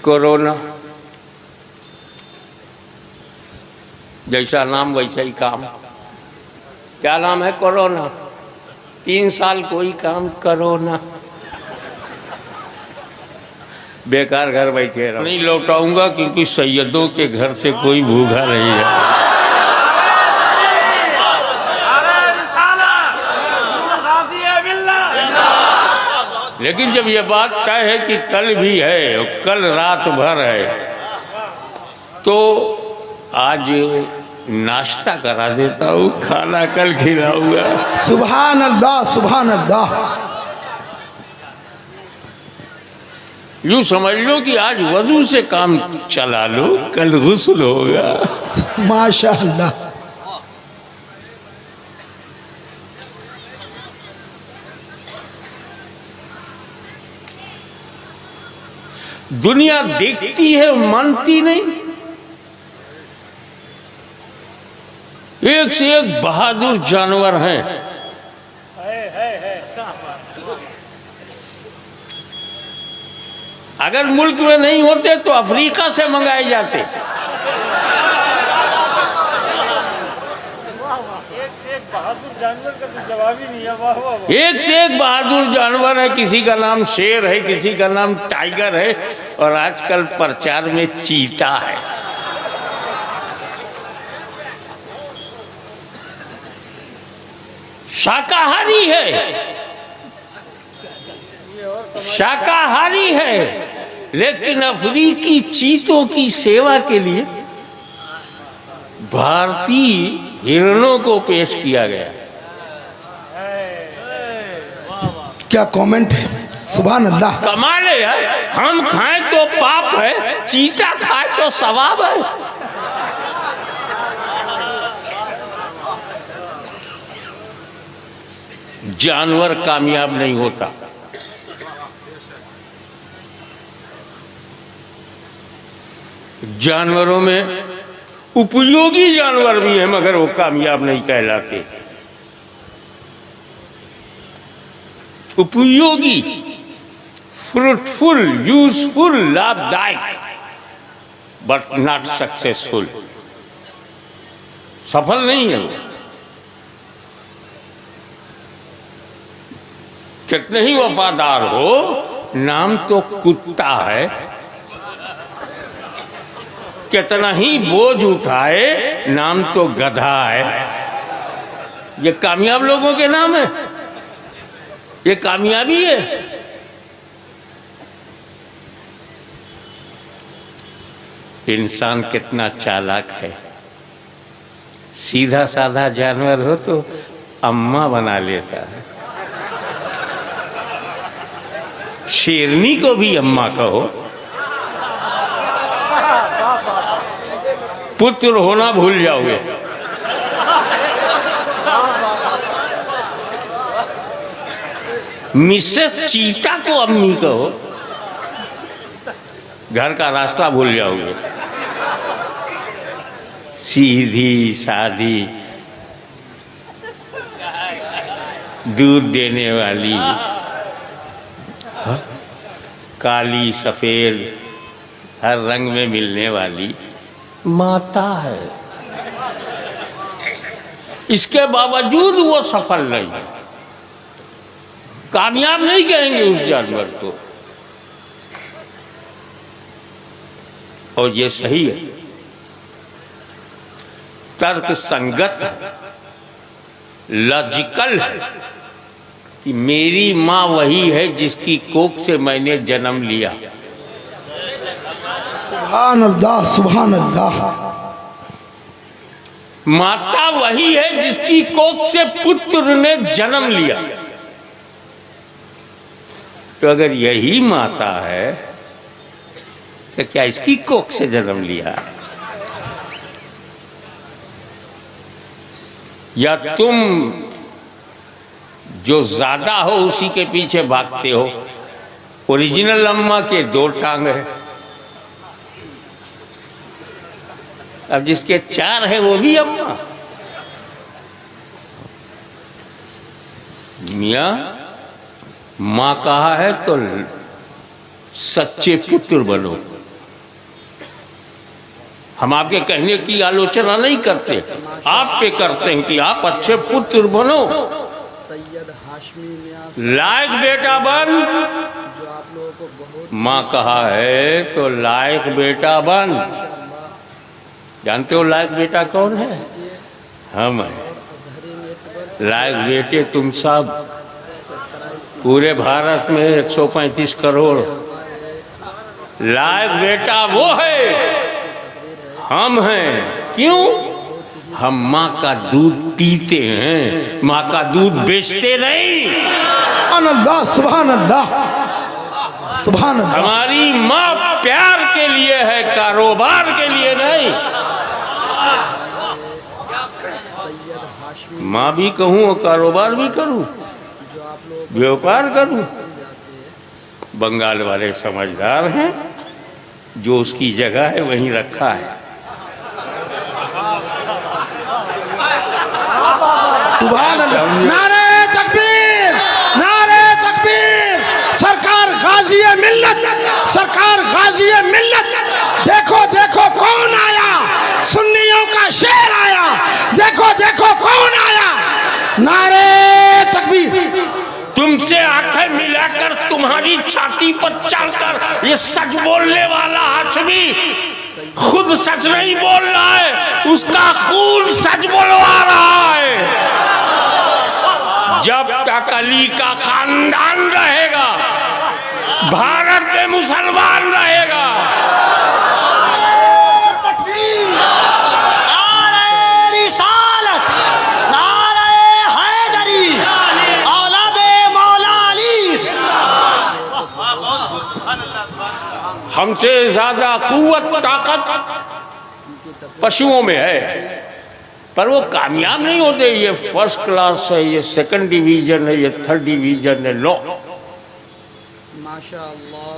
Corona, जैसा नाम वैसा ही काम। क्या नाम है? कोरोना। 3 साल कोई काम करो ना, बेकार घर बैठे रहो। नहीं लौटाऊंगा क्योंकि सैयदों के घर से कोई भूखा नहीं है। लेकिन जब ये बात तय है कि कल भी है और कल रात भर है, तो आज नाश्ता करा देता हूँ, खाना कल खिलाऊंगा। सुभान अल्लाह, सुभान अल्लाह। यूं समझ लो कि आज वजू से काम चला लो, कल गुस्ल होगा। माशाअल्लाह। दुनिया देखती है, मानती नहीं। एक से एक बहादुर जानवर हैं। अगर मुल्क में नहीं होते तो अफ्रीका से मंगाए जाते। जानवर का तो जवाब ही नहीं है। वाह वाह वाह। एक से एक बहादुर जानवर है। किसी का नाम शेर है, किसी का नाम टाइगर है, और आजकल प्रचार में चीता है। शाकाहारी है, शाकाहारी है, लेकिन अफ्रीकी चीतों की सेवा के लिए भारतीय हिरणों को पेश किया गया। क्या कमेंट है? सुभान अल्लाह। कमाल है यार। हम खाएं तो पाप है, चीता खाए तो सवाब है। जानवर कामयाब नहीं होता। जानवरों में उपयोगी जानवर भी हैं, मगर वो कामयाब नहीं कहलाते। उपयोगी, फ्रूटफुल, यूजफुल, लाभदायक, बट नॉट सक्सेसफुल। सफल नहीं है वो। कितने ही वफादार हो, नाम तो कुत्ता है। कितना ही बोझ उठाए, नाम तो गधा है। ये कामयाब लोगों के नाम है, ये कामयाबी है। इंसान कितना चालाक है। सीधा साधा जानवर हो तो अम्मा बना लेता है। शेरनी को भी अम्मा कहो, पुत्र होना भूल जाओगे। मिसेस चीता को अम्मी कहो, घर का रास्ता भूल जाओगे। सीधी सादी, दूध देने वाली, काली सफेद हर रंग में मिलने वाली माता है। इसके बावजूद वो सफल नहीं है, कामयाब नहीं कहेंगे उस जानवर को। और ये सही है, तर्क संगत है, लॉजिकल है कि मेरी माँ वही है जिसकी कोख से मैंने जन्म लिया। सुभान अल्लाह, सुभान अल्लाह। माता वही है जिसकी कोख से पुत्र ने जन्म लिया। तो अगर यही माता है तो क्या इसकी कोख से जन्म लिया? या तुम जो ज्यादा हो उसी के पीछे भागते हो? ओरिजिनल अम्मा के 2 टांग है, अब जिसके 4 है वो भी अम्मा। मियां माँ कहा है तो सच्चे पुत्र बनो। हम आपके कहने की आलोचना नहीं करते, आप पे करते हैं कि आप अच्छे पुत्र बनो, सैयद हाशमी मियां लायक बेटा बन। जो आप लोगों को बहुत माँ कहा है तो लायक बेटा बन। जानते हो लायक बेटा कौन है? हम हैं। अजहरी नेटवर्क लायक बेटे तुम सब, सब्सक्राइब पूरे भारत में 135 करोड़। लायक बेटा वो है, हम हैं। क्यों? हम माँ का दूध पीते हैं, माँ का दूध बेचते नहीं। अल्लाह, सुभान अल्लाह, सुभान अल्लाह। हमारी माँ प्यार के लिए है, कारोबार के लिए नहीं। सैयद हाशमी माँ भी कहूँ और कारोबार भी करूँ, जो आप लोगों को व्यापार करूँ। पसंद आते हैं। बंगाल वाले समझदार हैं, जो उसकी जगह है वहीं रखा है। सुभान अल्लाह। नारे तकबीर, नारे तकबीर। सरकार गाजी मिल्लत, सरकार गाजी मिल्लत। देखो देखो कौन आया, सुन्नियों का शेर आया। देखो देखो कौन आया। नारे तकबीर। तुमसे आंखें मिलाकर तुम्हारी छाती पर चढ़कर ये सच बोलने वाला हाशमी खुद सच नहीं बोल रहा है, उसका खून सच बोलवा रहा है। जब तक अली का खानदान रहेगा, भारत में मुसलमान रहेगा। नारे रिसालत, नारे हैदरी, औलादे मौला अली। हमसे ज्यादा कुव्वत ताकत पशुओं में है, पर वो कामयाब नहीं होते। ये फर्स्ट क्लास है, ये सेकंड डिवीजन है, ये थर्ड डिवीजन है। लो, माशाअल्लाह,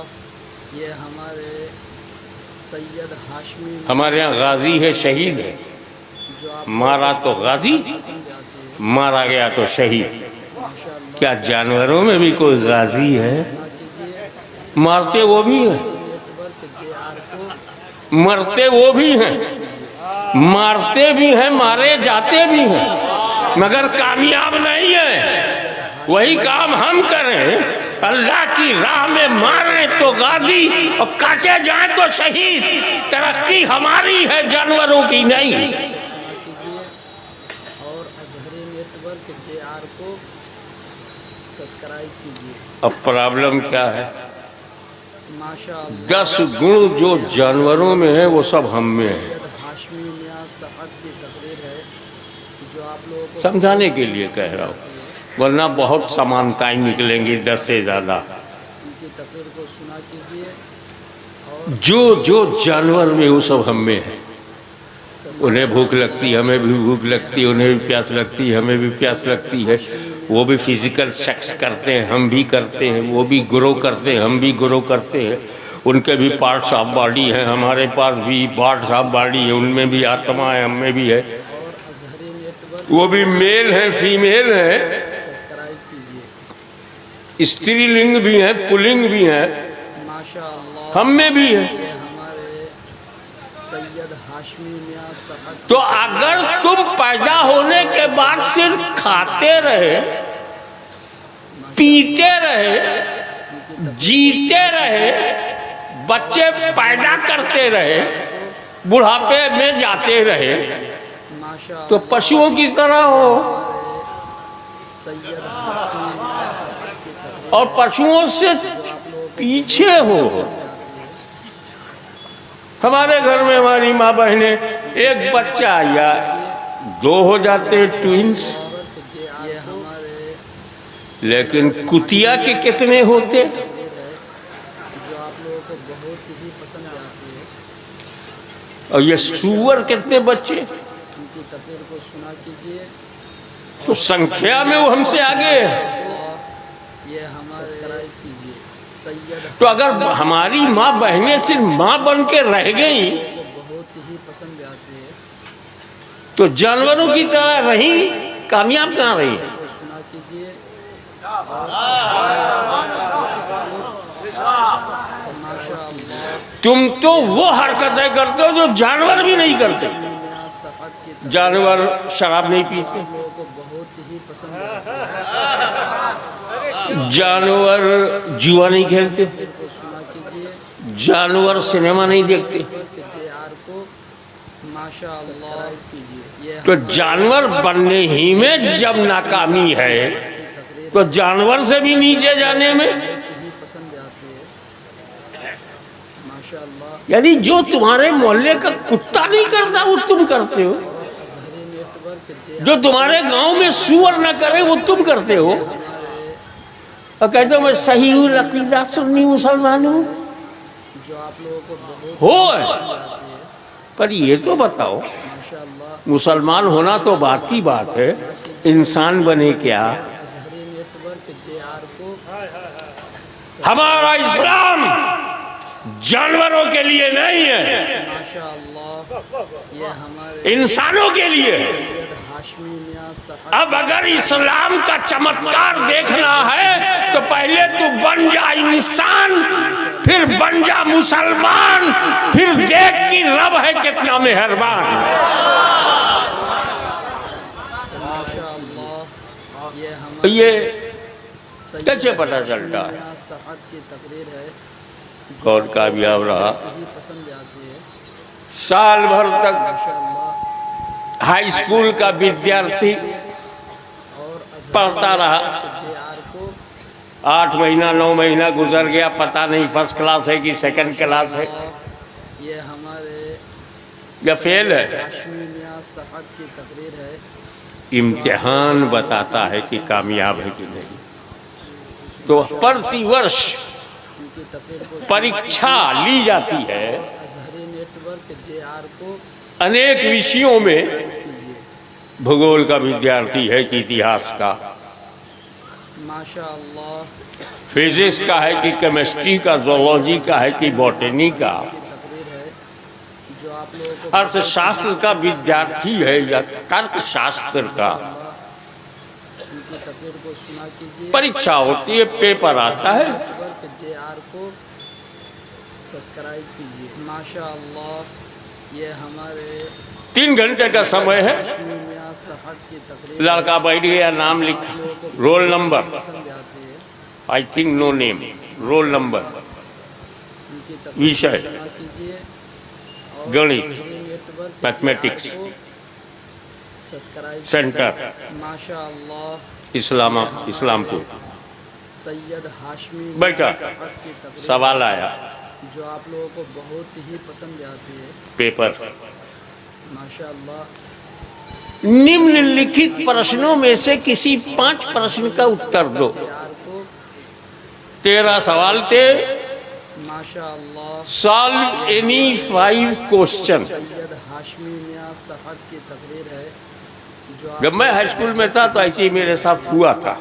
ये हमारे सैयद हाशमी हमारे यहाँ गाजी है, शहीद है। जो आप मारा तो गाजी, पसंद आते हैं। मारा गया तो शहीद। माशाअल्लाह, क्या जानवरों में भी कोई गाजी है? ना कीजिए। मारते वो भी हैं, नेटवर्क JR को मरते वो भी हैं, मारते भी हैं, मारे जाते भी हैं, मगर कामयाब नहीं है। वही काम हम करें, अल्लाह की राह में मारे तो गाजी और काटे जाए तो शहीद। तरक्की हमारी है, जानवरों की नहीं। कीजिए और अजहरी नेटवर्क JR को सब्सक्राइब कीजिए। अब प्रॉब्लम क्या है? माशाअल्लाह, 10 गुण जो जानवरों में है वो सब हम में है। सैयद हाशमी मियां साहब की तकरीर है जो आप लोगों को समझाने के लिए कह रहा हूँ, वरना बहुत समानताएं निकलेंगी 10 से ज़्यादा। उनकी तकरीर को सुना कीजिए और जो जो जानवर में वो सब हम में है। उन्हें भूख लगती, हमें भी भूख लगती, उन्हें भी प्यास लगती, हमें भी प्यास लगती है। वो भी फिजिकल सेक्स करते हैं, हम भी करते हैं। वो भी ग्रो करते हैं, हम भी ग्रो करते हैं। उनके भी पार्ट्स ऑफ बॉडी हैं, हमारे पास भी पार्ट्स ऑफ बॉडी है। उनमें भी आत्मा है, हमें भी है। और अजहरी नेटवर्क वो भी मेल है, फीमेल है, सब्सक्राइब कीजिए। स्त्रीलिंग भी है, पुल्लिंग भी है, माशाअल्लाह, हम में भी है। ये हमारे सैयद हाशमी मियां साहब तो अगर तुम पैदा होने के बाद सिर्फ खाते रहे, पीते रहे, जीते रहे, बच्चे पैदा करते रहे, बुढ़ापे में जाते रहे, माशाअल्लाह, तो पशुओं की तरह हो। सैयद हाशमी मियां साहब की तकरीर और पशुओं से पीछे हो। हमारे घर में हमारी माँ बहने एक बच्चा या 2 हो जाते ट्विंस, ये हमारे लेकिन कुतिया के कितने होते? जो आप लोगों को बहुत ही पसंद आती है। और ये सुअर कितने बच्चे? उनकी तकरीर को सुना कीजिए। तो संख्या में वो हमसे आगे है। ये हमारे सब्सक्राइब कीजिए। सैयद तो अगर हमारी माँ बहनें सिर्फ माँ बन के रह गई को बहुत ही पसंद आती है। तो जानवरों की तरह रही, कामयाब कहाँ रही? को सुना कीजिए। माशाअल्लाह, तुम तो वो हरकतें करते हो जो जानवर भी नहीं करते। जानवर शराब नहीं पीते, लोगों को बहुत ही पसंद आती है। जानवर जुआ नहीं खेलते, को सुना कीजिए जानवर सिनेमा नहीं देखते। कि JR को माशाअल्लाह कीजिए। ये तो जानवर बनने ही में जब नाकामी है तो जानवर से भी नीचे जाने में, बहुत ही पसंद आती है माशाअल्लाह। यानी जो तुम्हारे मोहल्ले का कुत्ता नहीं करता वो तुम करते हो, अजहरी नेटवर्क JR जो तुम्हारे गांव में सुअर न करे वो तुम करते हो। और कहते हो मैं सही हूँ, अकीदा सुन्नी मुसलमान हूँ। जो आप लोगों को बहुत हो आती है पर ये तो बताओ, माशाअल्लाह। मुसलमान होना तो बात की बात है, इंसान बने क्या? अजहरी नेटवर्क JR को हमारा इस्लाम जानवरों के लिए नहीं है, माशाअल्लाह ये हमारे इंसानों के लिए है। सैयद हाशमी मियां साहब अब अगर इस्लाम का चमत्कार देखना है तो पहले तू बन जा इंसान, फिर बन जा मुसलमान, फिर देख कि रब है कितना मेहरबान। माशाअल्लाह ये हमारे ये सैयद कैसे पता चलता है मियां साहब की तकरीर है कौन कामयाब रहा? बहुत ही पसंद आती है साल भर तक माशाअल्लाह। हाई स्कूल का विद्यार्थी और पढ़ता रहा, JR को 8 महीना 9 महीना गुजर गया, पता नहीं फर्स्ट क्लास है कि सेकंड क्लास है ये हमारे या फेल है। हाशमी मियां साहब की तकरीर है इम्तिहान बताता है कि कामयाब है कि नहीं। तो प्रति वर्ष उनकी तकरीर को परीक्षा ली जाती है अजहरी नेटवर्क JR को अनेक विषयों में, कीजिए भूगोल का विद्यार्थी है कि इतिहास का, माशाअल्लाह फिजिक्स का है कि केमिस्ट्री का, जोलॉजी का है कि बॉटनी का, की तकरीर है जो आप लोगों को अर्थशास्त्र का विद्यार्थी है या तर्कशास्त्र का। उनकी तकरीर को सुना कीजिए। परीक्षा होती है, पेपर आता है, नेटवर्क JR को सब्सक्राइब कीजिए। माशाअल्लाह ये हमारे 3 घंटे का समय है। हाशमी मियां साहब की तकरीर लड़का बैठ गया, नाम लिखा, रोल नंबर, पसंद आती है I think no name, roll number, उनकी तकरीर विषय को सुना कीजिए और गणित, अजहरी नेटवर्क मैथमेटिक्स, JR को सब्सक्राइब सेंटर माशाअल्लाह इस्लामपुर। सैयद हाशमी बैठा, साहब की तकरीर सवाल आया, जो आप लोगों को बहुत ही पसंद आती है पेपर, माशाअल्लाह। निम्नलिखित प्रश्नों में से किसी 5 प्रश्न का उत्तर दो। JR को 13 सवाल थे, माशाअल्लाह। Solve any 5 question. Syed Hashmi मियां साहब की तकरीर है जो आप जब मैं हाई स्कूल में था तो ऐसे ही मेरे साथ हुआ था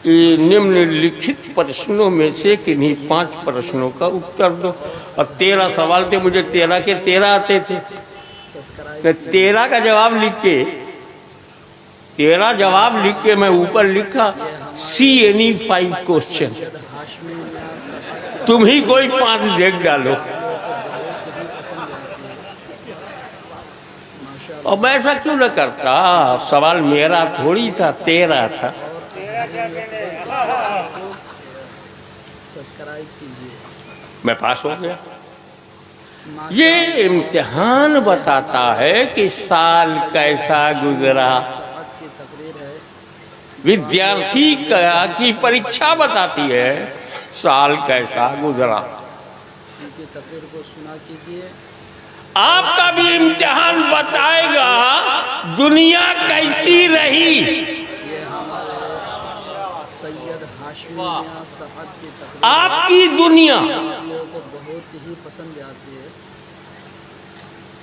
कि निम्नलिखित प्रश्नों में से किन्हीं 5 प्रश्नों का उत्तर दो। और 13 सवाल थे, मुझे 13 के 13 आते थे। सब्सक्राइब तो 13 का जवाब लिख के, 13 जवाब लिख के मैं ऊपर लिखा see any 5 question. Syed Hashmi मियां साहब तुम ही कोई 5 देख डालो। को बहुत ही पसंद आती है माशाअल्लाह। और मैं ऐसा क्यों न करता, सवाल मेरा थोड़ी था, 13 था। सब्सक्राइब कीजिए। मैं पास हो गया। ये इम्तिहान बताता है कि साल कैसा गुजरा। साहब की तकरीर है विद्यार्थी की परीक्षा बताती है साल कैसा गुजरा। उनकी तकरीर को सुना कीजिए। आपका भी इम्तिहान बताएगा दुनिया कैसी रही। ये हमारे सैयद हाशमी मियां साहब की तकरीर आपकी दुनिया आप लोगों को बहुत ही पसंद आती है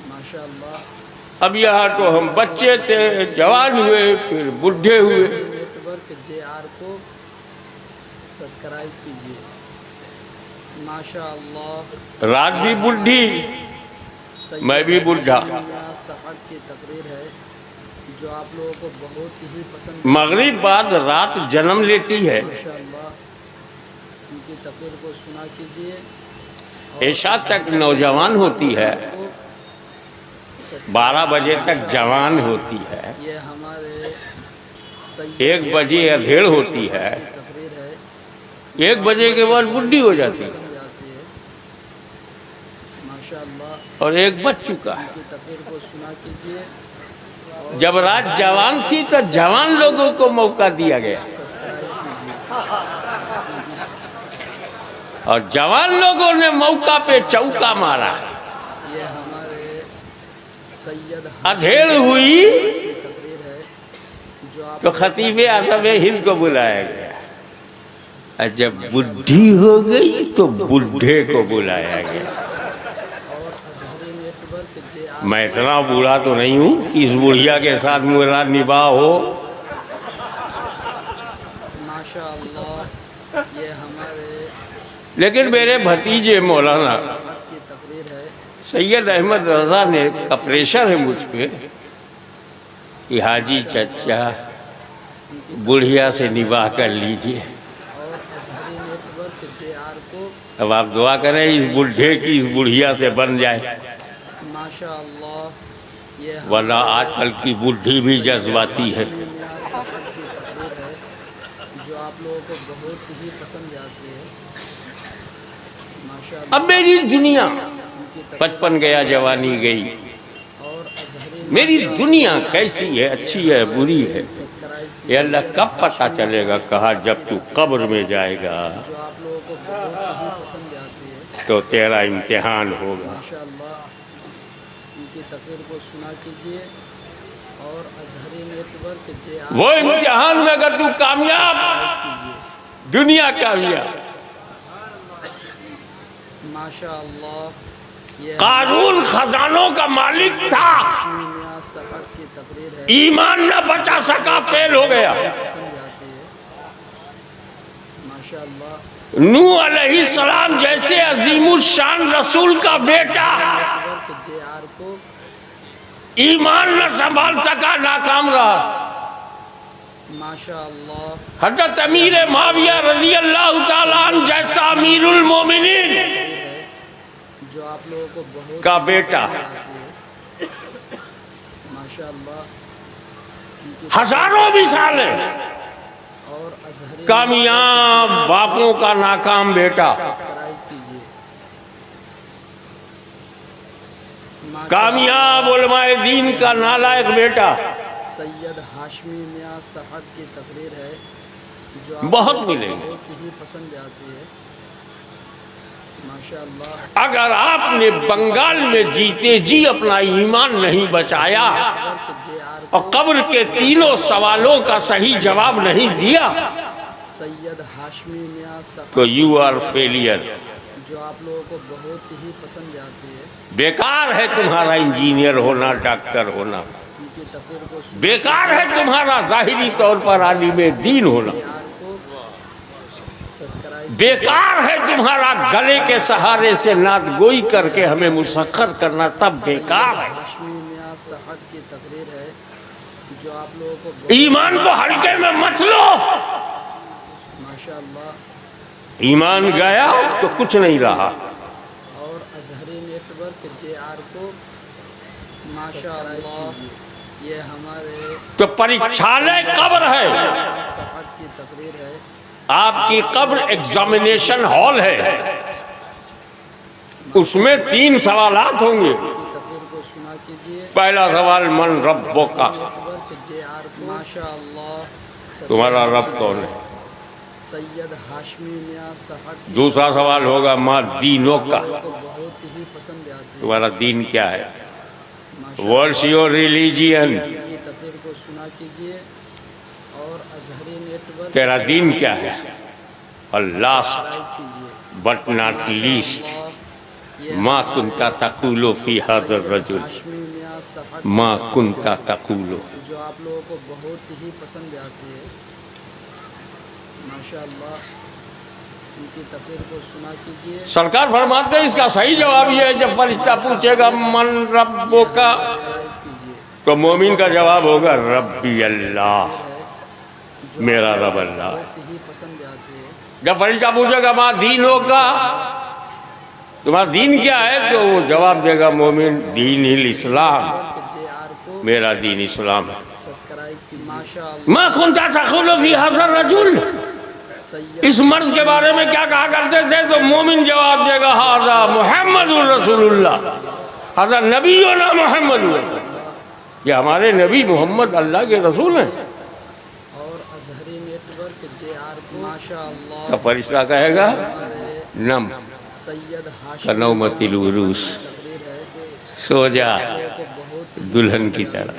माशाअल्लाह। अब यहाँ तो हम बच्चे थे, जवान हुए, फिर बुढ़े हुए। नेटवर्क JR को सब्सक्राइब कीजिए माशाअल्लाह। रात भी बुढ़ी, सैयद मैं भी बुढ़ा। हाशमी मियां साहब की तकरीर है जो आप लोगों को बहुत ही पसंद मगरिब बाद रात जन्म लेती है। माशाअल्लाह। उनकी तकरीर को सुना कीजिए। ऐशा तक नौजवान होती है, 12 बजे तक जवान होती है, ये हमारे 1 बजे अधेड़ होती है, तकरीर है, 1 बजे के बाद बुढ़ी हो जाती है पसंद आती है। माशाअल्लाह और 1 बज चुका है। की तकरीर को सुना कीजिए जब रात जवान थी तो जवान लोगों को मौका दिया गया सब्सक्राइब कीजिए। और जवान लोगों ने मौका पे चौका मारा। ये हमारे सैयद अधेड़ हुई की तकरीर है जो आप तो खतीबे आज़म हिंद को बुलाया गया, और जब बुढ़ी हो गई तो बुढ़े को बुलाया गया। और अजहरी नेटवर्क जे मैं इतना बूढ़ा तो नहीं हूँ कि इस बुढ़िया के साथ मेरा निभाव हो। माशाअल्लाह ये हमारे लेकिन मेरे भतीजे मौलाना की तकरीर है। सैयद अहमद रजा ने का प्रेशर है मुझ पे कि हाजी चचा बुढ़िया से निबाह कर लीजिए। और अजहरी नेटवर्क JR को अब आप दुआ करें इस बुढ़े की इस बुढ़िया से बन जाए, माशाअल्लाह ये वरना आजकल की बुढ़ी भी जज्बाती है। मियां सफर की तकरीर है जो आप लोगों को बहुत ही पसंद आती है। माशाअल्लाह अब मेरी दुनिया उनकी तकरीर बचपन गया जवानी गई, और अजहरी मेरी दुनिया कैसी है, अच्छी है बुरी है, सब्सक्राइब ये अल्लाह कब पता चलेगा। कहा जब तू कब्र में जाएगा जो आप लोगों को बहुत ही पसंद आती है। तो तेरा इम्तिहान होगा। माशाअल्लाह उनकी तकरीर को सुना कीजिए। और अजहरी नेटवर्क JR वो इम्तिहान में अगर तू कामयाब, कीजिए। दुनिया कामयाब। माशाअल्लाह ये कानून खजानों का मालिक था, मियां सफर की तकरीर है ईमान न बचा सका, फेल हो गया। पसंद आती है। माशाअल्लाह नूह अलैहिस्सलाम जैसे अजीमुल शान रसूल का बेटा नेटवर्क JR को ईमान न संभाल सका, नाकाम रहा। माशाअल्लाह हजरत अमीर माविया रजी अल्लाह तआला अन्हु जैसा अमीरुल मोमिनीन है जो आप लोगों को बहुत का बेटा, आती है। माशाअल्लाह उनकी हजारों मिसाल है, और अजहरी कामयाब बापों का नाकाम बेटा, सब्सक्राइब कीजिए। कामयाब उलमाए दीन का नालायक बेटा। सैयद हाशमी मियां सफर की तकरीर है जो आप बहुत लोगों को मिलेंगे। बहुत ही पसंद आती है। माशाअल्लाह अगर आपने बंगाल में जीते जी अपना ईमान नहीं बचाया नेटवर्क JR और कब्र के तीनों सवालों का सही जवाब नहीं दिया सैयद हाशमी मियां सफर तो यू आर फेलियर। जो आप लोगों को बहुत ही पसंद आती है। बेकार है तुम्हारा इंजीनियर होना, डॉक्टर होना, उनकी तकरीर को सुन बेकार है तुम्हारा जाहिरी तौर पर आलिम दीन होना, JR को सब्सक्राइब बेकार है तुम्हारा गले के सहारे से नात गोई करके हमें मुसख्खर करना, सब बेकार है। हाशमी मियां सफर की तकरीर है जो आप लोगों को बहुत ईमान को हल्के में मत लो, माशाअल्लाह ईमान गया तो कुछ नहीं रहा। और अजहरी नेटवर्क JR को माशाअल्लाह ये हमारे तो परीक्षालय कब्र है, सफर की तकरीर है। आपकी कब्र एग्जामिनेशन हॉल है, उसमें 3 सवालात होंगे। की तकरीर को सुना कीजिए। पहला सवाल मन रब्बो का, नेटवर्क JR को माशाअल्लाह तुम्हारा रब कौन है। सैयद हाशमी मियां सफर की दूसरा सवाल होगा माँ दीनों का, को बहुत ही पसंद आती है। तुम्हारा दीन क्या है। माशाअल्लाह व्हाट्स योर रिलीजियन, की तकरीर को सुना कीजिए। और अजहरी नेटवर्क तेरा दीन क्या है। और लास्ट सब्सक्राइब कीजिए। बट नॉट लीस्ट ये माँ कुंता तकुलो फी हाज़र रजुल, हाशमी मियां सफर माँ कुंता तकुलो। जो आप लोगों को बहुत ही पसंद आती है। माशाअल्लाह उनकी तकरीर को सुना कीजिए। सरकार फरमाते हैं इसका सही जवाब ये है, जब फरिश्ता पूछेगा मन रब्बो का सब्सक्राइब कीजिए। तो मोमिन का जवाब होगा रब्बी अल्लाह, जो मेरा रब अल्लाह। बहुत ही पसंद आती है। जब फरिश्ता पूछेगा माँ दीनों का तुम्हारा दीन क्या है? तो वो जवाब देगा मोमिन दीन हिल इस्लाम, के जे आर को मेरा दीन इस्लाम है। सब्सक्राइब की माशाअल्लाह। मा कुंता तक़ूलु फी हाज़ा रजुल, सैयद इस मर्द के बारे में क्या कहा करते थे? तो मोमिन जवाब देगा हाज़ा मुहम्मदुर रसूलुल्लाह, हाज़ा नबीयुना मुहम्मद, ये हमारे नबी मोहम्मद अल्लाह के रसूल हैं। और अजहरी नेटवर्क जे आर को माशाअल्लाह। तो फरिश्ता कहेगा हमारे नम सैयद हाशिम कनौमतिल उरूस, तकरीर है कि सो जा को बहुत ही दुल्हन की तरह।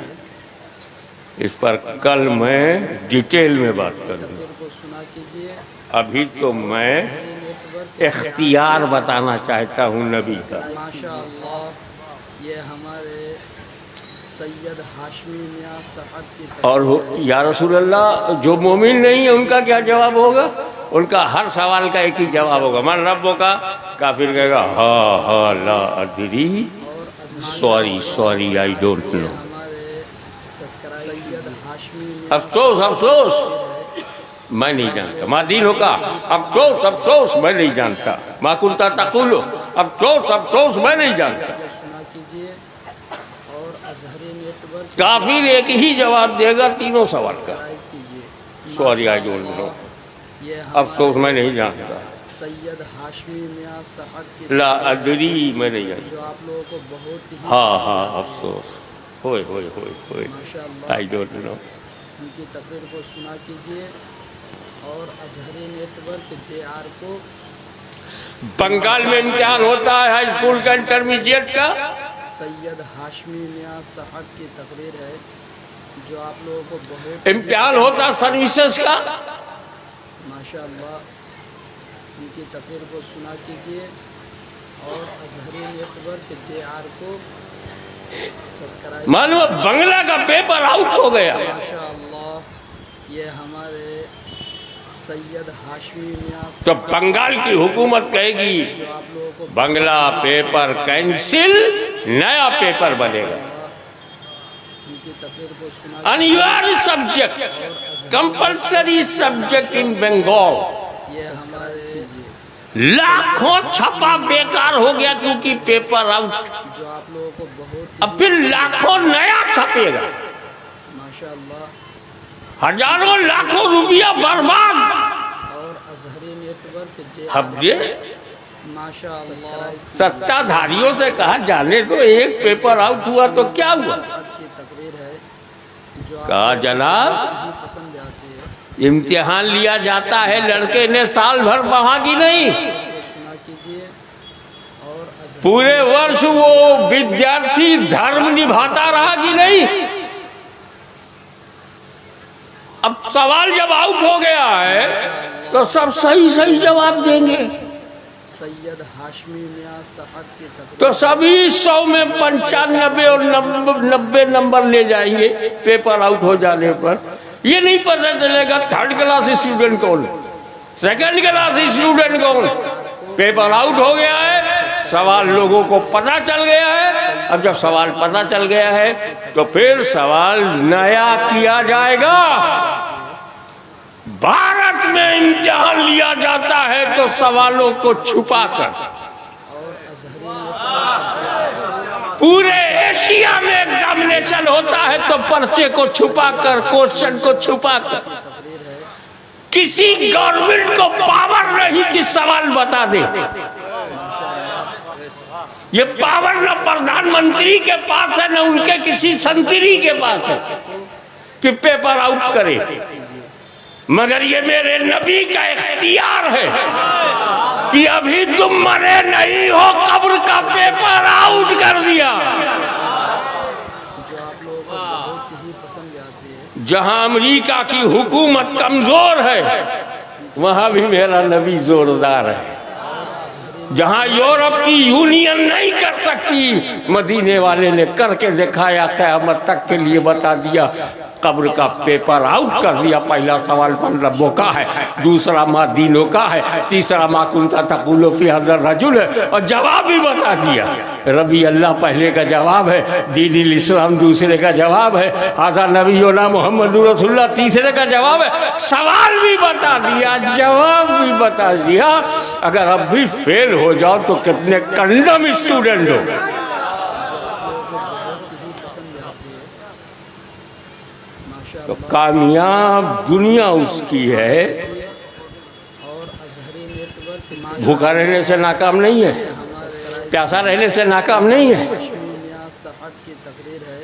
इस पर कल मैं डिटेल में बात करूँगा। तकरीर को सुना कीजिए। अभी तो मैं नेटवर्क इख्तियार बताना चाहता हूँ नबी का। माशाअल्लाह ये हमारे सैयद हाशमी मियां साहब की और या रसूल अल्लाह, जो मोमिन नहीं है उनका क्या जवाब होगा? उनका हर सवाल का एक ही जवाब होगा, मन रब्बो का। काफिर कहेगा हा ला अदरी, sorry sorry I don't know. हमारे सैयद हाशमी अफसोस अफसोस मैं नहीं जानता। माँ दीन होगा अफसोस अफसोस मैं नहीं जानता। माँ कुंता तक़ूलु अफसोस अफसोस मैं नहीं जानता। सुना कीजिए। और अजहरी नेटवर्क काफिर एक ही जवाब देगा तीनों सवाल का, सब्सक्राइब कीजिए। सॉरी आई डोंट नो, ये अफसोस मैं नहीं जानता, सैयद हाशमी मियां साहब की ला अदरी मैं नहीं जानता, जो आप लोगों को बहुत ही हाँ अफसोस होए होए होए होए माशाअल्लाह आई डोंट नो। उनकी तकरीर को सुना कीजिए। और अजहरी नेटवर्क जे आर को बंगाल में इम्तिहान होता है हाई स्कूल का, इंटरमीडिएट का। सैयद हाशमी मियां साहब की तकरीर है जो आप लोगों को बहुत इम्तिहान होता है सर्विसेज का। माशाअल्लाह उनकी तकरीर को सुना कीजिए। और अजहरी नेटवर्क जे आर को सब्सक्राइब। मालूम बंगला का पेपर आउट हो गया। माशाअल्लाह ये हमारे सैयद हाशमी मियां तो बंगाल की हुकूमत कहेगी जो आप लोगों को बंगला पेपर कैंसिल, नया पेपर बनेगा। उनकी तकरीर को सुना। अनिवार्य subject, compulsory subject in Bengal. ये हमारे लाखों छपा बेकार हो गया क्योंकि पेपर आउट। जो आप लोगों को बहुत अब फिर लाखों नया छपेगा, माशाअल्लाह। हजारों लाखों रुपया बर्बाद। और अजहरी नेटवर्क जे अब ये माशाअल्लाह सत्ताधारियों से कहा जाने तो एक पेपर आउट हुआ तो क्या हुआ? की तकरीर है जो आप कहा जनाब ही पसंद आती है। इम्तिहान लिया जाता है, लड़के ने साल भर पढ़ा कि नहीं? तो सुना कीजिए। और अजहरी पूरे वर्ष वो विद्यार्थी धर्म निभाता रहा कि नहीं? अब सवाल जब आउट हो गया है तो सब सही सही जवाब देंगे। सैयद हाशमी मियां साहब की तकरीर तो सभी 100 में 95 और 90 नंबर ले जाएंगे पेपर आउट हो जाने पर। ये नहीं पता चलेगा थर्ड क्लास स्टूडेंट कौन, सेकंड क्लास स्टूडेंट कौन। पेपर आउट हो गया है, सवाल लोगों को पता चल गया है। अब जब सवाल पता चल गया है तो फिर सवाल नया किया जाएगा। भारत में इम्तिहान लिया जाता है तो सवालों को छुपाकर। और अजहरी पूरे एशिया में एग्जामिनेशन होता है तो पर्चे को छुपाकर, क्वेश्चन को छुपाकर। तकरीर है किसी गवर्नमेंट को पावर नहीं कि सवाल बता दे। ये पावर न प्रधानमंत्री के पास है न उनके किसी संतरी के पास है कि पेपर आउट करे, मगर ये मेरे नबी का इख्तियार है कि अभी तुम मरे नहीं हो, कब्र का पेपर आउट कर दिया। जो आप लोगों को बहुत ही पसंद आती है। जहां अमेरिका की हुकूमत कमजोर है वहां भी मेरा नबी जोरदार है। जहां यूरोप की यूनियन नहीं कर सकती, मदीने वाले ने करके दिखाया, क़यामत तक के लिए बता दिया। कब्र का पेपर आउट कर दिया। पहला सवाल मन रब्बो का है, दूसरा माँ दीनों का है, तीसरा माँ कुंता तक़ूलु फी हाज़ा रजुल है, और जवाब भी बता दिया। रबी अल्लाह पहले का जवाब है, दीन इस्लाम दूसरे का जवाब है, हाज़ा नबीना मोहम्मद रसूलुल्लाह तीसरे का जवाब है। सवाल भी बता दिया, जवाब भी बता दिया। अगर अब भी फेल हो जाओ तो कितने कंडम स्टूडेंट हो। तो कामयाब दुनिया उसकी है, और अजहरी नेटवर्क भूखा रहने से नाकाम नहीं है, प्यासा रहने से नाकाम नहीं है। सफ़ात की तकरीर है,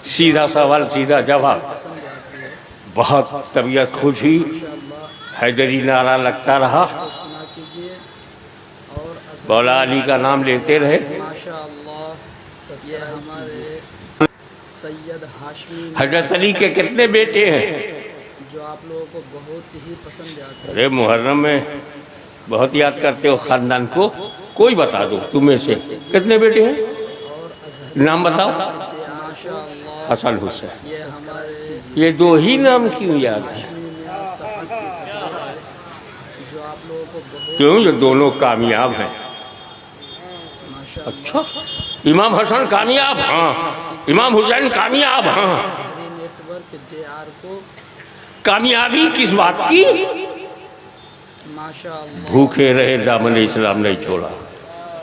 सीधा सवाल सीधा जवाब। पसंद आती है। बहुत तबीयत खुश हुई, इंशाअल्लाह हैदरी नारा लगता रहा, तो सुना कीजिए और मौला अली का नाम लेते रहे। माशाअल्लाह ये हमारे सैयद हाशमी हजरत अली के कितने बेटे हैं? जो आप लोगों को बहुत ही पसंद आते हैं। अरे मुहर्रम में बहुत याद करते हो खानदान को, कोई बता दो तुम्हें से कितने बेटे हैं, और अजहरी नाम बताओ। माशाअल्लाह हसन हुसैन, ये हमारे ये दो ही नाम क्यों याद है? हाशमी मियां सफ़ात की तकरीर है, जो आप लोगों को बहुत क्यों? ये दोनों कामयाब हैं। माशाअल्लाह अच्छा, इमाम हसन कामयाब, हाँ, इमाम हुसैन कामयाब, हाँ। अजहरी नेटवर्क JR को कामयाबी किस बात की? माशाअल्लाह भूखे रहे, दामन इस्लाम नहीं छोड़ा,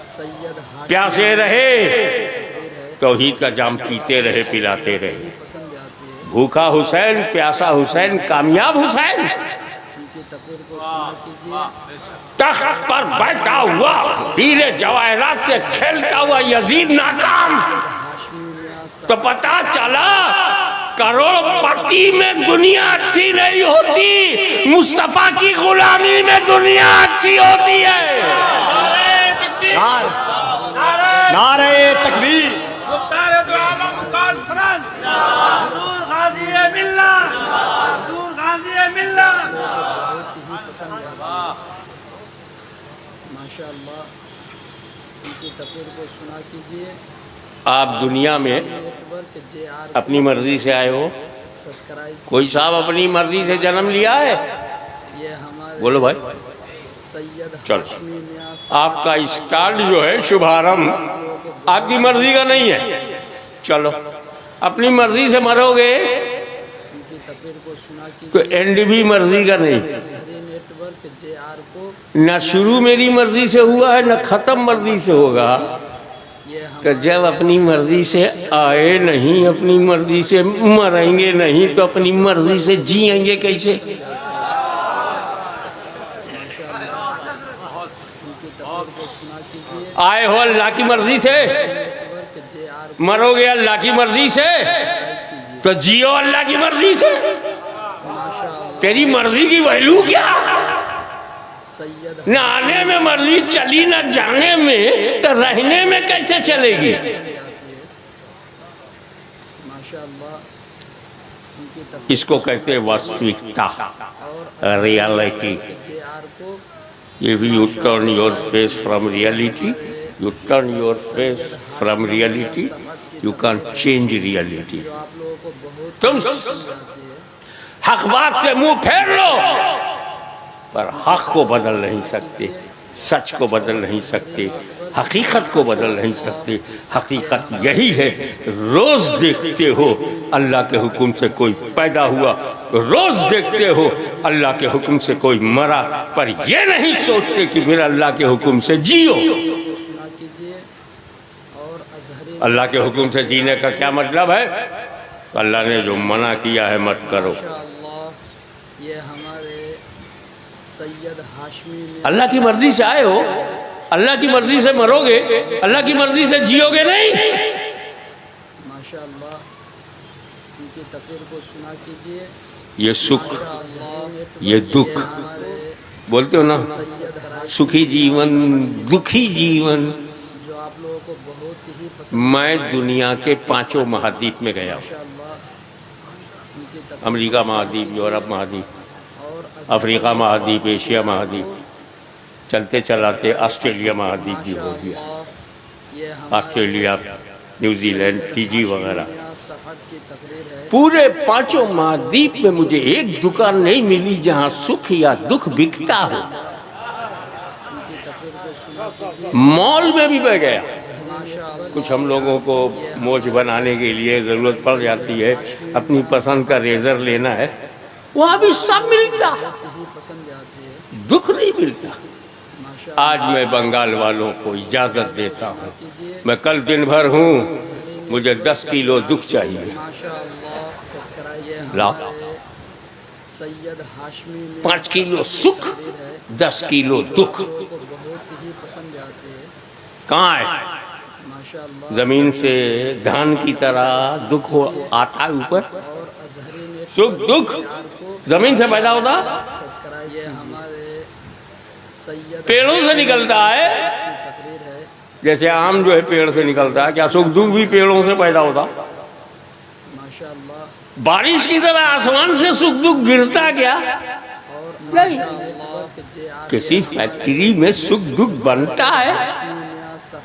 सैयद हाशमी प्यासे रहे, तकरीर है, तौहीद का जाम पीते रहे, पिलाते रहे। पसंद आती है। भूखा हुसैन, प्यासा हुसैन, कामयाब हुसैन। उनकी तकरीर को सुना कीजिए। तख्त पर बैठा हुआ, हीरे जवाहरात से खेलता हुआ यजीद नाकाम, हाशमी मियां तो पता चला करोड़पति में दुनिया अच्छी नहीं होती, मुस्तफा की गुलामी में दुनिया अच्छी होती है। नारे तकबीर। बहुत ही पसंद आती है। माशाअल्लाह उनकी तकरीर को सुना कीजिए। आप दुनिया में नेटवर्क JR अपनी मर्जी से आए हो? सब्सक्राइब। कोई साहब अपनी मर्जी से जन्म लिया है? ये हमारे बोलो भाई। सैयद चलो। हाशमी मियां आपका स्टार्ट जो है शुभारंभ आपकी मर्जी का नहीं है। चलो, अपनी मर्जी से मरोगे उनकी तकरीर को सुना तो कीजिए। एंड भी मर्जी का नहीं। अजहरी नेटवर्क JR को न शुरू मेरी मर्जी से हुआ है, न खत्म मर्जी से होगा। ये तो जब अपनी मर्जी से आए नहीं, अपनी मर्जी से मरेंगे नहीं, तो अपनी मर्जी से जिएंगे कैसे? उनकी तकरीर को सुना कीजिए। आए हो अल्लाह की मर्जी से, नेटवर्क JR मरोगे अल्लाह की मर्जी से, तो जियो अल्लाह की मर्जी से। माशाअल्लाह तेरी मर्जी की वैल्यू क्या? सैयद न आने में मर्जी चली, न जाने में, तो रहने में कैसे चलेगी? माशाअल्लाह उनकी तकरीर इसको कहते हैं वास्तविकता, और रियलिटी। JR को If you turn your face from reality, you turn your face from reality, you can't change reality. जो आप लोगों को बहुत तुम पसंद आती है। हक बात से मुंह फेर लो, पर हक को बदल नहीं सकते, सच को बदल नहीं सकते, हकीकत को बदल नहीं सकते। हकीकत यही है, रोज देखते हो अल्लाह के हुक्म से कोई पैदा हुआ, रोज देखते हो अल्लाह के हुक्म से कोई मरा, पर ये नहीं सोचते कि फिर अल्लाह के हुक्म से जियो। सुना कीजिए। और अजहरी अल्लाह के हुक्म से जीने का क्या मतलब है? अल्लाह ने जो मना किया है मत करो। माशाअल्लाह ये हमारे सैयद हाशमी मियां अल्लाह की मर्जी से आए हो, अल्लाह की मर्जी से मरोगे, अल्लाह की मर्जी से जियोगे नहीं। माशाअल्लाह उनकी तकरीर को सुना कीजिए। ये सुख, माशाअल्लाह ये दुख, हमारे बोलते हो ना, सैयद हाशमी सुखी जीवन, दुखी जीवन। जो आप लोगों को बहुत ही पसंद। मैं दुनिया के 5 महाद्वीप में गया हूँ, माशाअल्लाह उनकी तकरीर अमेरिका महाद्वीप, यूरोप महाद्वीप, और अफ्रीका महाद्वीप, एशिया महाद्वीप, चलते चलाते ऑस्ट्रेलिया महाद्वीप भी हो गया, माशाअल्लाह ये हमारे ऑस्ट्रेलिया, न्यूजीलैंड, फिजी वगैरह। मियां सफ़ात की तकरीर है। पूरे 5 महाद्वीप में मुझे एक दुकान नहीं मिली जहाँ सुख या दुख बिकता हो। उनकी तकरीर को सुना कीजिए। मॉल में भी मैं गया, अजहरी कुछ हम लोगों को मोछ बनाने के लिए ज़रूरत पड़ जाती है, अपनी पसंद का रेज़र लेना है, वहाँ भी सब मिलता, ही पसंद आती है। दुख नहीं मिलता। माशा आज मैं बंगाल वालों को इजाज़त देता हूँ, कीजिए। मैं कल दिन भर हूँ, मुझे 10 किलो दुख चाहिए। माशाअल्लाह सब्सक्राइब लाओ। हमारे सैयद हाशमी में 5 किलो सुख, 10 किलो दुख लोगों को बहुत ही पसंद आते हैं। कहाँ है? माशाअल्लाह। जमीन से धान की तरह दुख हो आता है ऊपर, और अजहरी ने सुख दुख जमीन से पैदा होता, सब्सक्राइब ये हमारे सैयद पेड़ों से निकलता है। की तकरीर है। जैसे आम जो है पेड़ से निकलता है, क्या सुख दुख भी पेड़ों से पैदा होता? माशाअल्लाह। बारिश की तरह आसमान से सुख दुख गिरता क्या? और नहीं। माशाअल्लाह कि जे आप किसी फैक्ट्री में सुख दुख बनता है?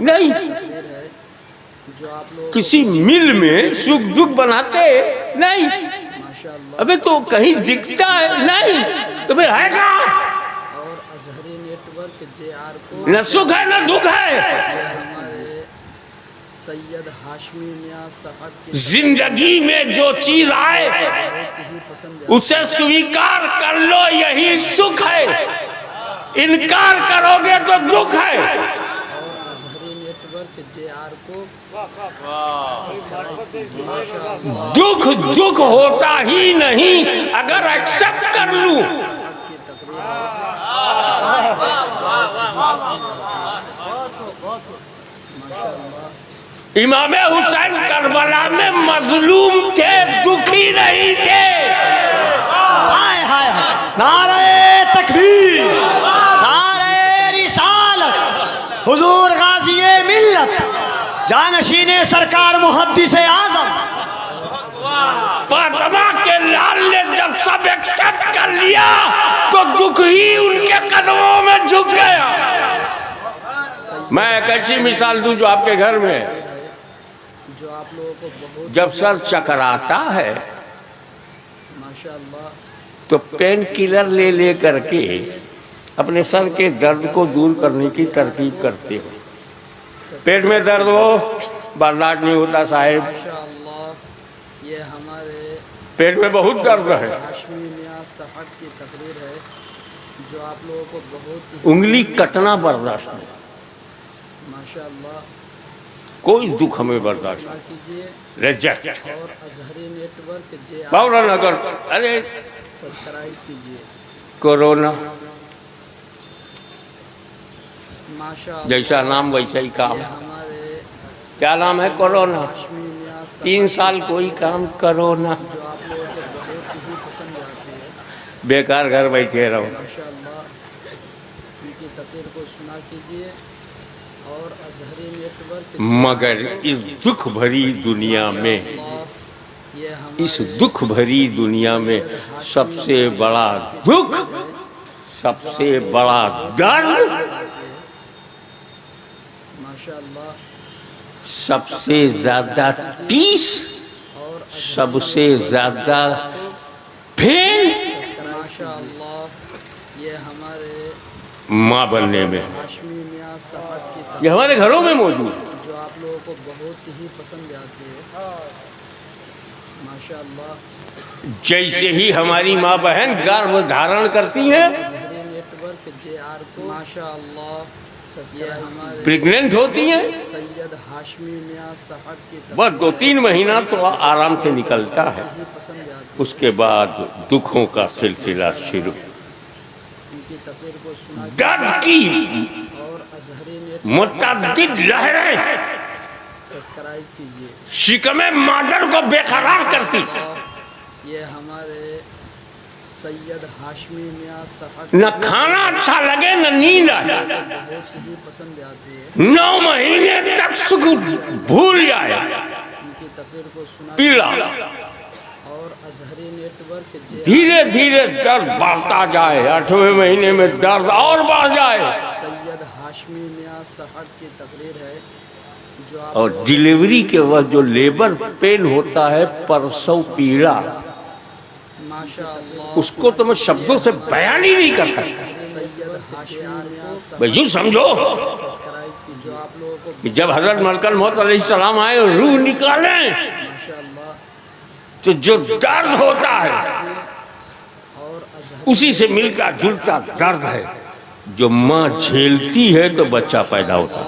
नहीं। तकरीर है जो आप लोग किसी मिल में सुख दुख बनाते? नहीं। माशाअल्लाह। अबे तो कहीं दिखता है? नहीं। तो फिर है कहाँ? और अजहरी नेटवर्क JR को न सुख है न दुख है। ये हमारे सैयद हाशमी मियां साहब की जिंदगी में जो चीज आए बहुत ही पसंद उसे स्वीकार कर लो, यही सुख है। इनकार करोगे तो दुख है। और अजहरी नेटवर्क JR को सब्सक्राइब कीजिए। माशाअल्लाह दुख दुख होता ही नहीं अगर एक्सेप्ट कर लूं। की तकरीर है। माशाअल्लाह। इमाम हुसैन करबला में मजलूम थे, दुखी नहीं थे। हाय हाय हाय, नारे तकबीर, नारे रिसालत, हुजूर गाज़ी मिल्लत, जानशीने सरकार मुहद्दिस आज़म। फातिमा के लाल ने जब सब एक्सेप्ट कर लिया तो दुख ही उनके कदमों में झुक गया। मैं एक ऐसी मिसाल दूं जो आपके घर में है। जो आप लोगों को बहुत जब सर चकराता है माशाअल्लाह तो पेन किलर ले ले करके अपने सर के दर्द को दूर करने की तरकीब करते हो। पेट में दर्द हो, बर्दाश्त नहीं होता साहेब, माशाअल्लाह। ये हमारे पेट में बहुत दर्द है, हाशमी मियां साहब की तकरीर है जो आप लोगों को बहुत ही उंगली कटना बर्दाश्त नहीं, माशाअल्लाह कोई दुख हमें बर्दाश्त सुना कीजिए। नहीं। रिजेक्ट। और अजहरी नेटवर्क JR बावरा नगर, अरे सब्सक्राइब कीजिए। कोरोना माशाअल्लाह। जैसा नाम वैसा ही काम। ये हमारे क्या नाम है? कोरोना। हाशमी मियां साहब 3 साल कोई काम करो ना, जो आप लोगों को बहुत ही पसंद आती है। बेकार घर बैठे रहो। माशाअल्लाह उनकी तकरीर को सुना कीजिए। और अजहरी नेटवर्क मगर इस दुख भरी दुनिया में, ये हमारे इस दुख भरी दुनिया में सबसे बड़ा दुख, सबसे बड़ा दर्द, माशाअल्लाह। सबसे ज्यादा टीस, और सबसे ज्यादा फेल माशाअल्लाह ये हमारे माँ बनने में, हाशमी मियां साहब की तकरीर ये हमारे घरों में मौजूद है। जो आप लोगों को बहुत ही पसंद आती है। माशाअल्लाह। जैसे ही हमारी माँ बहन गर्भ धारण करती हैं, अजहरी नेटवर्क JR को माशाअल्लाह ये हमारे प्रेग्नेंट होती हैं, सैयद हाशमी मियां साहब की बस 2-3 महीना तो आराम से निकलता है, ही पसंद आती उसके बाद दुखों का सिलसिला शुरू। है। उनकी तकरीर को सुना दर्द की और अजहरी नेटवर्क मुतअद्दिद लहरें सब्सक्राइब कीजिए। शिकमे मादर को बेकरार करती, ये हमारे सैयद हाशमी मियां साहब न खाना अच्छा लगे न नींद आए, बहुत ही पसंद आती है। 9 महीने तक सुख भूल जाए, उनकी तकरीर को सुना पीड़ा और अजहरी नेटवर्क धीरे धीरे दर्द बढ़ता जाए, 8वें महीने में दर्द और बढ़ जाए, सैयद हाशमी मियां साहब की तकरीर है जो आप और डिलीवरी के वक्त जो लेबर पेन होता है, प्रसव पीड़ा, माशाअल्लाह उसको तो मैं शब्दों से बयान ही नहीं कर सकता। सैयद हाशमी मियां भाई यूं समझो, सब्सक्राइब कि जो आप लोगों को कि जब हजरत मलकल मौत अलैहिस्सलाम आए और रूह निकालें माशाअल्लाह तो जो दर्द होता है और अजहर उसी से मिलकर जुलता दर्द है जो माँ झेलती है तो बच्चा पैदा होता है।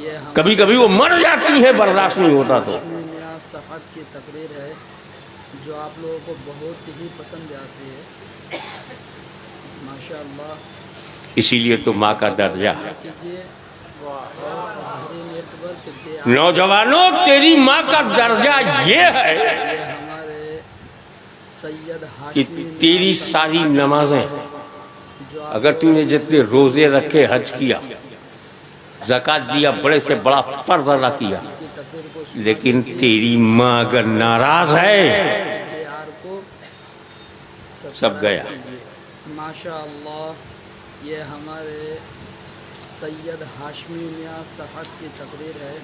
ये हम कभी कभी वो मर जाती है, बर्दाश्त नहीं होता तो। मियां साहब की तकरीर है जो आप लोगों को बहुत ही पसंद आती है माशाअल्लाह। इसीलिए तो माँ का दर्जा है। कीजिए और अजहरी नेटवर्क जे नौजवानों, तेरी माँ का दर्जा ये है ये हमारे सैयद कि हाशमी तेरी सारी नमाजें, जो आप अगर तूने जितने रोजे रखे, हज किया, ज़कात दिया, बड़े से बड़ा फर्ज अदा किया, की तकरीर को लेकिन तेरी माँ अगर नाराज है JR को सब गया। माशाअल्लाह। ये हमारे सैयद हाशमी मियां साहब की तकरीर है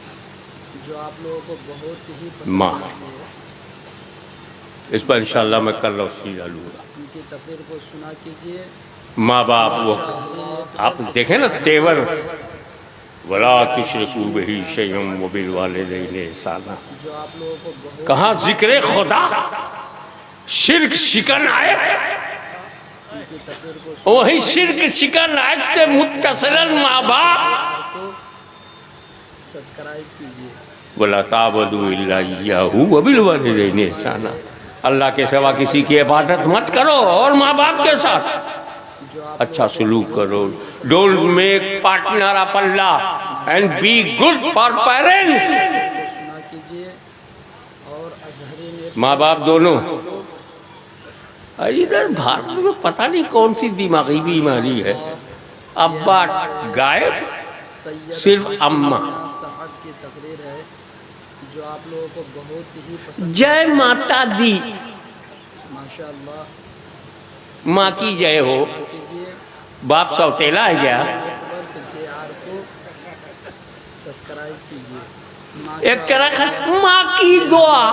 जो आप लोगों को बहुत ही पसंद माँ। आती है। इस पर इंशाल्लाह मैं कल रोशनी डालूंगा। उनकी तकरीर को सुना कीजिए। माँ बाप वो आप देखें ना तेवर, वला तुशरिकू बिही शैअन व बिल वालिदैनि इहसाना। जो आप लोगों को बहुत कहाँ जिक्र खुदा शिर्क शिकन आयत, उनकी तकरीर को वही शिर्क शिकन आयत से मुत्तसिलन माँ बाप। को सब्सक्राइब कीजिए। वला ताबदू इल्ला इय्याहु व बिल वालिदैनि इहसाना। अल्लाह के सिवा किसी की इबादत मत करो और माँ बाप के साथ जो आप अच्छा सलूक करो। Don't make partner of Allah and be good for parents. को सुना कीजिए और अजहरी नेट माँ बाप दोनों। इधर भारत में पता नहीं कौन सी दिमागी बीमारी है, अब्बा गायब, सैयद सिर्फ हाशमी अम्मा। मियां साहब की तकरीर है जो आप लोगों को बहुत ही पसंद जय माता दी, माशाअल्लाह। माँ की जय हो। कीजिए बाप सौतेला है क्या? नेटवर्क JR को सब्सक्राइब कीजिए। एक तरह माँ की दुआ,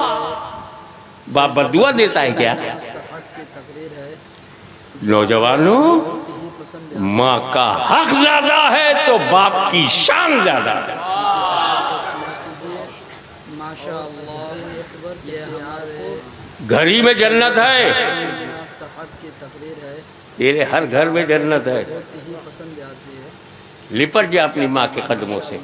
बाप बदुआ देता है क्या? साहब की तकरीर है नौजवानों, बहुत ही पसंद है। माँ का हक ज्यादा है तो बाप की शान ज्यादा है। माशाअल्लाह। नेटवर्क ये हमारे घर ही में जन्नत है, मियां साहब की तकरीर है तेरे हर घर में जन्नत है। बहुत ही पसंद आती है। लिपट जा अपनी माँ के कदमों से,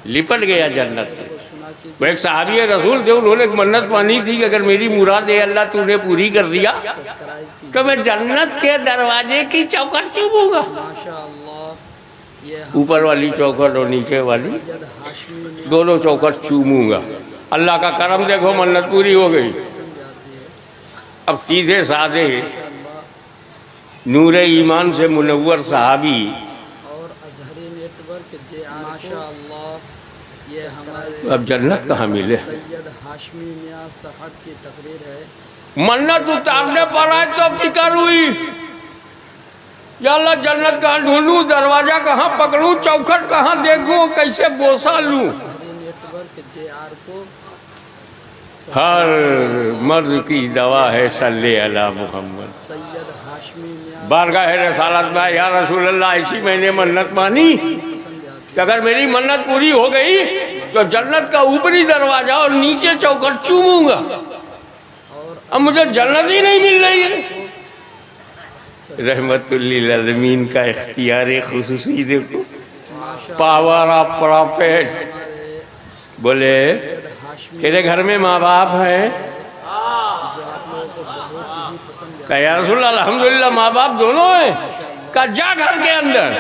लिपट गया जन्नत से। को सुना कीजिए। वो एक सहाबी रसूल थे, उन्होंने एक मन्नत मानी थी कि अगर मेरी मुराद है अल्लाह तूने पूरी कर दिया सब्सक्राइब कीजिए। तो मैं जन्नत के दरवाजे की चौखट चूमूंगा। माशाअल्लाह। ये ऊपर वाली चौखट और नीचे वाली सैयद हाशमी मियां दोनों चौखट चूमूंगा। अल्लाह का करम देखो, मन्नत पूरी हो गई। पसंद आती है। अब सीधे साधे माशाअल्लाह। नूरे ईमान से मुनव्वर सहाबी और अजहरी नेटवर्क JR माशाअल्लाह। ये हमारे अब जन्नत कहाँ मिले? सैयद हाशमी मियां साहब की तकरीर है मन्नत उतारने पर आए तो फिक्र हुई, या अल्लाह जन्नत कहाँ ढूंढूं, दरवाजा कहाँ पकड़ूं, चौखट कहाँ देखूं, कैसे बोसा लूं। अजहरी नेटवर्क JR को हर मर्ज की दवा है सल्ले अला मोहम्मद। सैयद हाशमी मियां बारगाह रसालत में या रसूल अल्लाह, इसी महीने मन्नत मानी पसंद आती कि अगर मेरी मन्नत पूरी हो गई तो जन्नत का ऊपरी दरवाजा और नीचे चौखट चूमूंगा। है। और अब मुझे जन्नत ही नहीं मिल रही है। रहमतुल लिल आलमीन का इख्तियार खुसूसी देखो, माशाअल्लाह। Power of profit. हमारे बोले सैयद हाशमी तेरे घर में माँ बाप है? जो आप लोगों को बहुत ही पसंद कहा या रसूल अल्लाह, अल्हम्दुलिल्लाह माँ बाप दोनों हैं। का जा घर के अंदर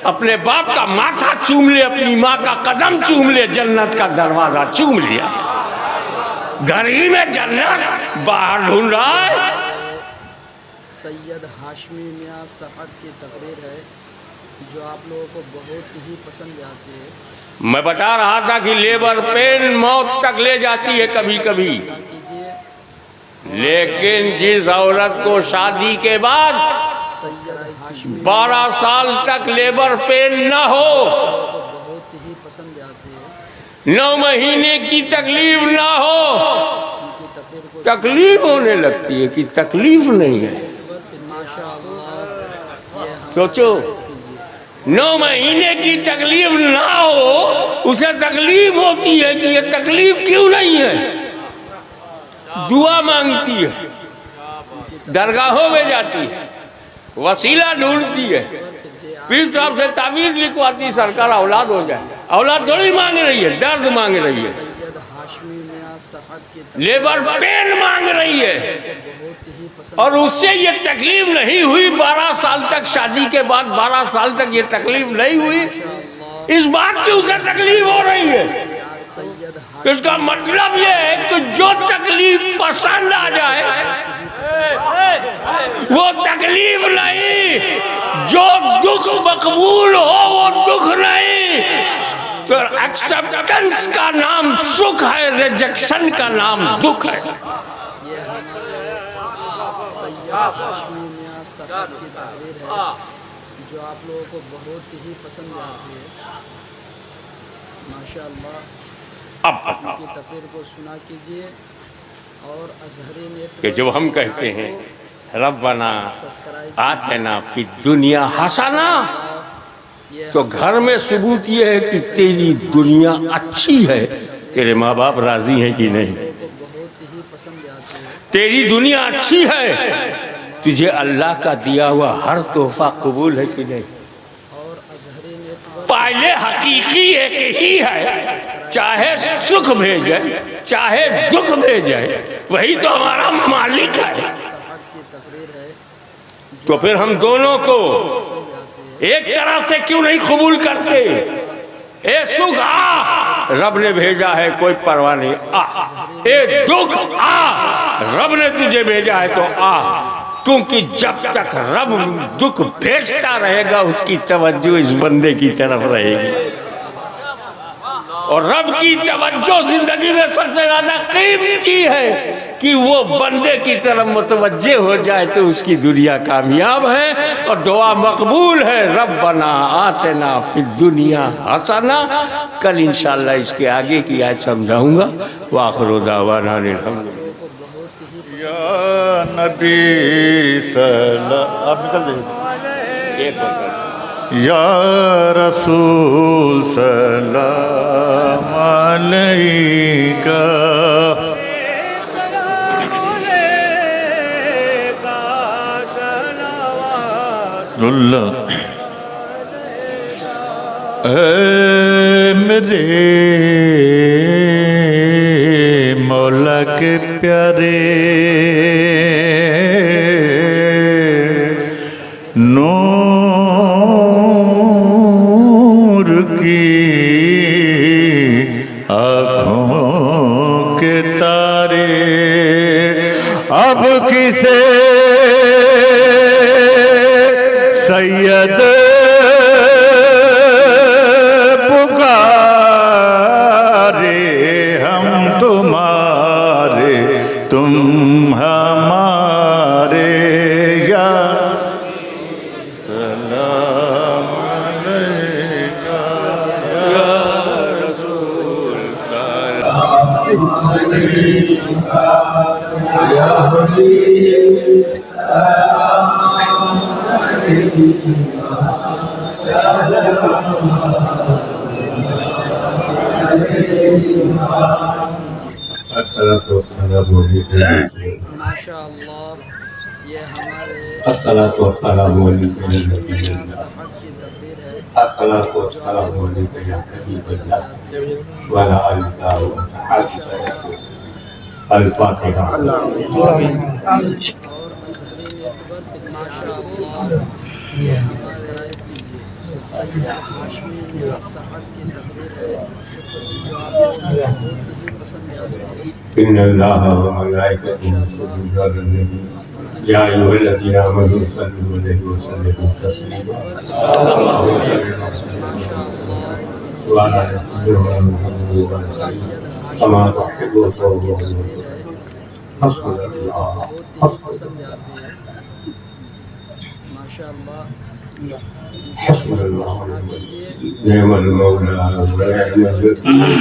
अपने बाप का माथा चूम ले, अपनी माँ का कदम चूम ले, जन्नत का दरवाजा चूम लिया। घर ही में जन्नत, बाहर ढूंढ रहा है। सैयद हाशमी मियां साहब की तकरीर है जो आप लोगों को बहुत ही पसंद आती है। मैं बता रहा था कि लेबर पेन मौत तक ले जाती है कभी कभी, कीजिए लेकिन जिस औरत को शादी के बाद सैयद हाशमी 12 साल तक लेबर पेन न हो, को बहुत ही पसंद आती है। 9 महीने की तकलीफ ना हो, उनकी तकरीर को तकलीफ होने लगती है कि तकलीफ नहीं है। माशाअल्लाह। ये हम सोचो, 9 महीने की तकलीफ ना हो, उसे तकलीफ होती है कि ये तकलीफ क्यों नहीं है, दुआ मांगती है, दरगाहों में जाती है, वसीला ढूंढती है, पीर साहब से तावीज लिखवाती, सरकार औलाद हो जाए। औलाद थोड़ी मांग रही है, दर्द मांग रही है, सैयद हाशमी मियां साहब की लेबर पेन मांग रही है। बहुत ही पसंद और उससे ये तकलीफ नहीं हुई, 12 साल तक, शादी के बाद 12 साल तक ये तकलीफ नहीं हुई, इस बात की उसे तकलीफ हो रही है। सैयद इसका मतलब ये है कि जो तकलीफ पसंद आ जाए वो तकलीफ नहीं, जो दुख मकबूल हो वो दुख नहीं। तो एक्सेप्टेंस का नाम सुख है, रिजेक्शन का नाम दुख है। ये हमारे सैयद हाशमी मियां साहब की तकरीर है जो आप लोगों को बहुत ही पसंद आती है। माशाअल्लाह अब उनकी तकरीर को सुना कीजिए और अजहरी नेट कि जब हम कहते हैं रब्बना सब्सक्राइब आतना फिद दुनिया हसना, ये तो घर में सबूत ये है कि तेरी दुनिया अच्छी है, तेरे माँ बाप राजी हैं कि नहीं, को बहुत ही पसंद आती है। तेरी दुनिया अच्छी है, तुझे अल्लाह का दिया हुआ हर तोहफा कबूल है कि नहीं। और अजहरी नेटवर्क पहले हकीकी एक ही है, चाहे सुख भेजे चाहे दुख भेजे, वही तो हमारा मालिक है। साहब की तकरीर है तो फिर हम दोनों को पसंद आती है। एक तरह से क्यों नहीं कबूल करते। ए सुख आ, रब ने भेजा है, कोई परवाह नहीं, आ। ए दुख आ, रब ने तुझे भेजा है तो आ, क्योंकि जब तक रब दुख भेजता रहेगा उसकी तवज्जो इस बंदे की तरफ रहेगी, और रब की तवज्जो जिंदगी में सबसे ज्यादा कीमती है कि वो बंदे की तरफ मुतवज्जे हो जाए तो उसकी दुनिया कामयाब है और दुआ मकबूल है। रब्बना आतना फिद दुनिया हसना। कल इंशाअल्लाह इसके आगे की आयत समझाऊंगा। वाखिरु दावाना अल्हम्दुलिल्लाह। या नबी सल्लल्लाहु आप निकल दीजिए। एक वक्त या रसूल सलाम अलैका मेरे मौला के प्यारे नूर की आँखों के तारे अब किसे सैयद पुकारे, हम तुम्हारे तुम हमारे, या सलाम अलैका या रसूल माशाअल्लाह ये हमारे साहब की तकरीर है अल-फातिहा। और अजहरी नेटवर्क माशाअल्लाह ये सब्सक्राइब कीजिए। सैयद हाशमी मियां साहब की तकरीर है जो आप लोगों को बहुत ही पसंद आती है। इन्नल्लाह व मलाइकतहु युसल्लूना अलन नबी या अय्युहल्लज़ीना आमनू सल्लु अलैहि व सल्लिमू तस्लीमा। व अला रसूलिही व कमा तुहिब्बु व तुहिब्बून। हस्बुनल्लाह बहुत ही पसंद आती है माशाअल्लाह। हस्बुनल्लाह सुना कीजिए निअमल मौला व निअमल नसीर।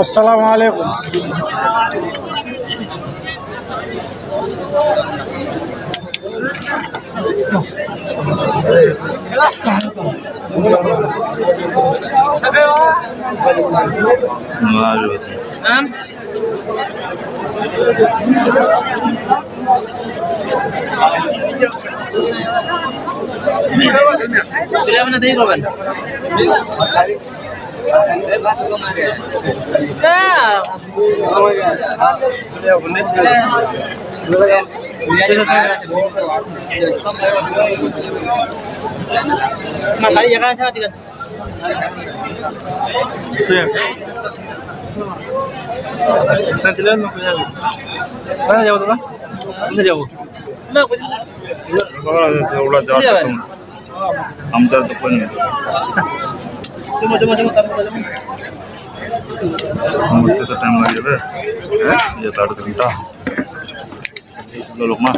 अस्सलाम वालेकुम। आमदार तो कोई नहीं मुझे तो टाइम लगे ये 3.5 घंटा लोग माँ